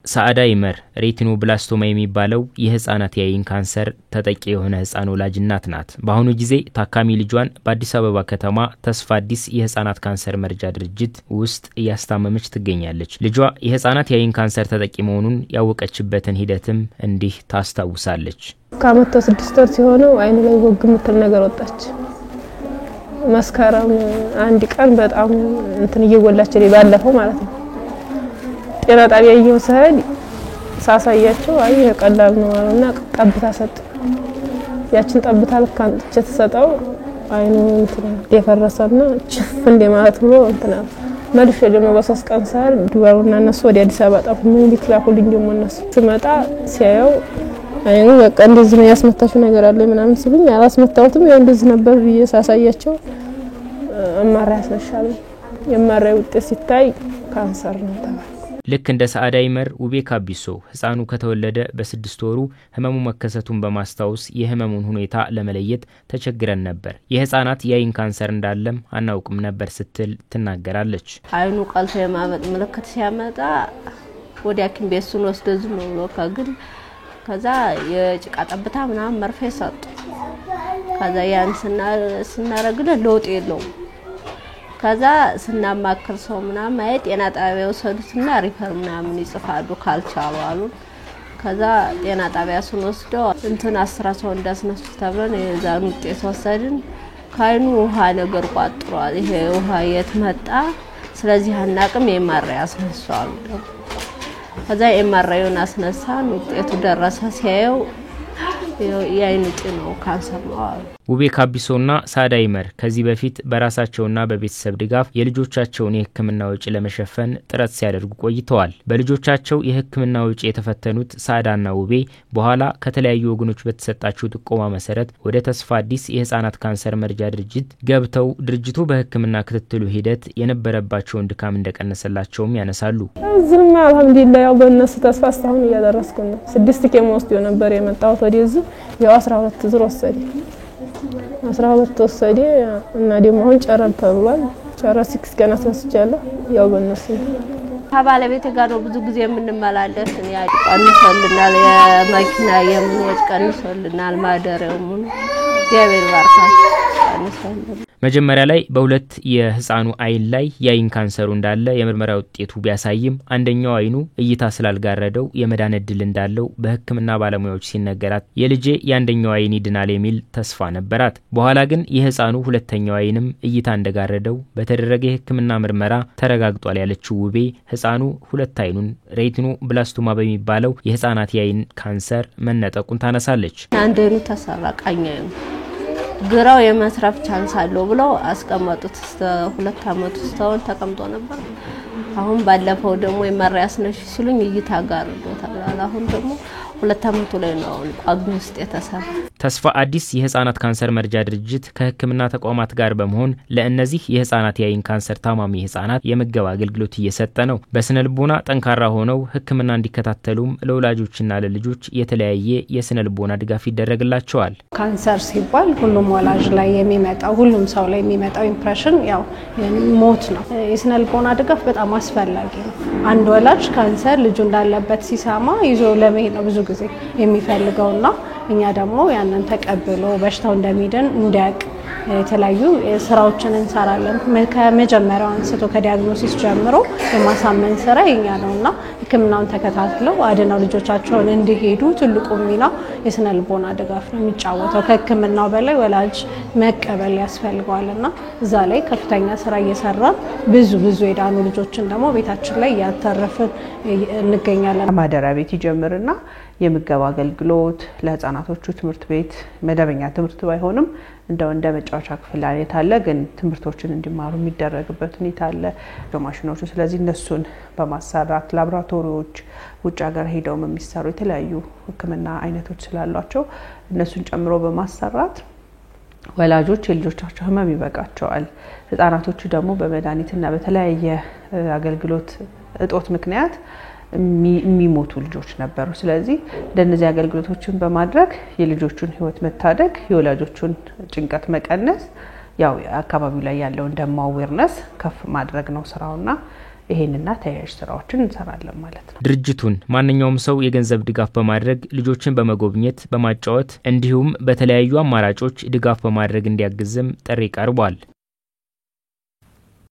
ሳዕዳ ይመር ሬቲኖብላስቶማ የሚባለው የህፃናት የአይን ካንሰር ተጠቂ የሆነ ህፃን ወላጅ እናት ናት። በአሁኑ ጊዜ ታካሚ ልጇን በአዲስ አበባ ከተማ ተስፋ አዲስ የህፃናት ካንሰር መርጃ ድርጅት ውስጥ እያስታመመች ትገኛለች። ልጇ የህፃናት የአይን ካንሰር ተጠቂ መሆኑን ያወቀችበትን ሂደትም እንዲህ ታስታውሳለች። ከአመት 6 ወር ሲሆነው አይኑ ላይ ወግ ምትል ነገር ወጣች። መስከረም አንድ ቀን በጣም እንትን እየወላች ባለፈው ማለት ነው ጤና ጣቢያ እየወሰድ ሳሳያቸው አይ ቀላል ነው አሉና ጠብታ ሰጡ። ያችን ጠብታ ለካንጥቼ ተሰጠው አይኑ እንትን ደፈረሰና ችፍ እንደማለት ብሎ እንትና መልሼ ደግሞ በሶስት ቀን ሳር ዱባሩና እነሱ ወደ አዲስ አበባ ጣፉ። ምን ሊክላኩልኝ ደግሞ እነሱ ሲመጣ ሲያየው አይኑ በቃ እንደዚህ ነው ያስመታችሁ ነገር አለ ምናምን ሲሉኝ አላስመታውትም ያው እንደዚህ ነበር ሳሳያቸው አማራ ያስነሻል። የማራይ ውጤት ሲታይ ካንሰር ነው ተባለ። ልክ እንደ ሳዕዳ ይመር ውቤ ካቢሶ ህፃኑ ከተወለደ በ6 ወሩ ህመሙ መከሰቱን በማስታወስ የህመሙን ሁኔታ ለመለየት ተቸግረን ነበር። የህፃናት የአይን ካንሰር እንዳለም አናውቅም ነበር ስትል ትናገራለች። አይኑ ቀልቶ የማበጥ ምልክት ሲያመጣ ወደ ሐኪም ቤት ወስደን ዝም ብሎ ከግል ከዛ የጭቃ ጠብታ ምናምን መርፌ ሰጡ። ከዛ ያን ስናረግለ ለውጥ የለውም። ከዛ ስናማክር ሰው ምናምን ጤና ጣቢያ ወሰዱትና ሪፈር ምናምን ይጽፋሉ ካልቻሉ አሉ። ከዛ ጤና ጣቢያ ስንወስደው እንትን 10 ሰው እንዳስነሱ ተብለን የዛን ውጤት ወሰድን። ካይኑ ውሃ ነገር ቋጥሯል። ይሄ ውሃ የት መጣ? ስለዚህ አናቅም የማራይ አስነሳሉ። ከዛ የማራዩን አስነሳን። ውጤቱ ደረሰ። ሲያየው የአይን እጢ ነው ካንሰር ነው አሉ። ውቤ ካቢሶና ሳዕዳ ይመር ከዚህ በፊት በራሳቸውና በቤተሰብ ድጋፍ የልጆቻቸውን የህክምና ወጪ ለመሸፈን ጥረት ሲያደርጉ ቆይተዋል። በልጆቻቸው የህክምና ወጪ የተፈተኑት ሳዕዳና ውቤ በኋላ ከተለያዩ ወገኖች በተሰጣቸው ጥቆማ መሰረት ወደ ተስፋ አዲስ የህፃናት ካንሰር መርጃ ድርጅት ገብተው ድርጅቱ በህክምና ክትትሉ ሂደት የነበረባቸውን ድካም እንደቀነሰላቸውም ያነሳሉ። ዝም አልሐምዱሊላህ ያው በእነሱ ተስፋ አስተውን እያደረስኩ ነው። 6 ኬሞ ወስዶ ነበር የመጣው ወደዚህ ያው 12 ዙር ወሰደ 12 ወሰደ እና ደግሞ አሁን ጨረር ተብሏል። ጨረር 6 ቀን አስነስቻለሁ። ያው በእነሱ ከባለቤቴ ጋር ነው ብዙ ጊዜ የምንመላለስ። ያ ቀንሶልናል፣ የመኪና የምንወጭ ቀንሶልናል፣ ማደሪያው ምን እግዚአብሔር ይባርካቸው ቀንሶልናል። መጀመሪያ ላይ በሁለት የህፃኑ አይን ላይ የአይን ካንሰሩ እንዳለ የምርመራ ውጤቱ ቢያሳይም አንደኛው አይኑ እይታ ስላልጋረደው የመዳን እድል እንዳለው በህክምና ባለሙያዎች ሲነገራት የልጄ ያንደኛው አይን ይድናል የሚል ተስፋ ነበራት። በኋላ ግን የህፃኑ ሁለተኛው አይንም እይታ እንደጋረደው በተደረገ የህክምና ምርመራ ተረጋግጧል ያለችው ውቤ ህፃኑ ሁለት አይኑን ሬቲኖብላስቶማ በሚባለው የህፃናት የአይን ካንሰር መነጠቁን ታነሳለች። አንደኛው ተሰራቀኝ ግራው የመስራፍ ቻንስ አለው ብለው አስቀመጡት። 2 አመት ውስጥ ተቀምጦ ነበር። አሁን ባለፈው ደግሞ የማራይ አስነሽ ሲሉኝ እይታ ጋር ተባለ። አሁን ደግሞ 2 አመቱ ላይ ነው ቋግሜ ውስጥ የተሰራ። ተስፋ አዲስ የህፃናት ካንሰር መርጃ ድርጅት ከህክምና ተቋማት ጋር በመሆን ለእነዚህ የህፃናት የአይን ካንሰር ታማሚ ህፃናት የምገባ አገልግሎት እየሰጠ ነው። በስነ ልቦና ጠንካራ ሆነው ህክምና እንዲከታተሉም ለወላጆችና ለልጆች የተለያየ የስነ ልቦና ድጋፍ ይደረግላቸዋል። ካንሰር ሲባል ሁሉም ወላጅ ላይ የሚመጣው ሁሉም ሰው ላይ የሚመጣው ኢምፕሬሽን ያው ሞት ነው። የስነ ልቦና ድጋፍ በጣም አስፈላጊ ነው። አንድ ወላጅ ካንሰር ልጁ እንዳለበት ሲሰማ ይዞ ለመሄድ ነው ብዙ ጊዜ የሚፈልገውና እኛ ደግሞ ያንን ተቀብሎ በሽታው እንደሚድን እንዲያቅ የተለያዩ ስራዎችን እንሰራለን። ከመጀመሪያው አንስቶ ከዲያግኖሲስ ጀምሮ የማሳመን ስራ የኛ ነውና ህክምናውን ተከታትለው አድነው ልጆቻቸውን እንዲሄዱ ትልቁ ሚና የስነ ልቦና ድጋፍ ነው የሚጫወተው። ከህክምናው በላይ ወላጅ መቀበል ያስፈልጋልና እዛ ላይ ከፍተኛ ስራ እየሰራን ብዙ የዳኑ ልጆችን ደግሞ ቤታችን ላይ ያተረፍን እንገኛለን። ማደሪያ ቤት ይጀምርና የምገባ አገልግሎት ለህፃናቶቹ ትምህርት ቤት መደበኛ ትምህርት ባይሆንም እንደ መጫወቻ ክፍል ላይ ታለ ግን ትምህርቶችን እንዲማሩ የሚደረግበት ሁኔታ አለ በማሽኖቹ። ስለዚህ እነሱን በማሰራት ላብራቶሪዎች ውጭ ሀገር ሄደው የሚሰሩ የተለያዩ ህክምና አይነቶች ስላሏቸው እነሱን ጨምሮ በማሰራት ወላጆች የልጆቻቸው ህመም ይበቃቸዋል። ህፃናቶቹ ደግሞ በመድኃኒትና በተለያየ አገልግሎት እጦት ምክንያት የሚሞቱ ልጆች ነበሩ። ስለዚህ እንደነዚህ አገልግሎቶችን በማድረግ የልጆቹን ህይወት መታደግ የወላጆቹን ጭንቀት መቀነስ ያው አካባቢው ላይ ያለው እንደማ አዌርነስ ከፍ ማድረግ ነው ስራውና ይሄንና ተያያዥ ስራዎችን እንሰራለን ማለት ነው። ድርጅቱን ማንኛውም ሰው የገንዘብ ድጋፍ በማድረግ ልጆችን በመጎብኘት በማጫወት እንዲሁም በተለያዩ አማራጮች ድጋፍ በማድረግ እንዲያግዝም ጥሪ ቀርቧል።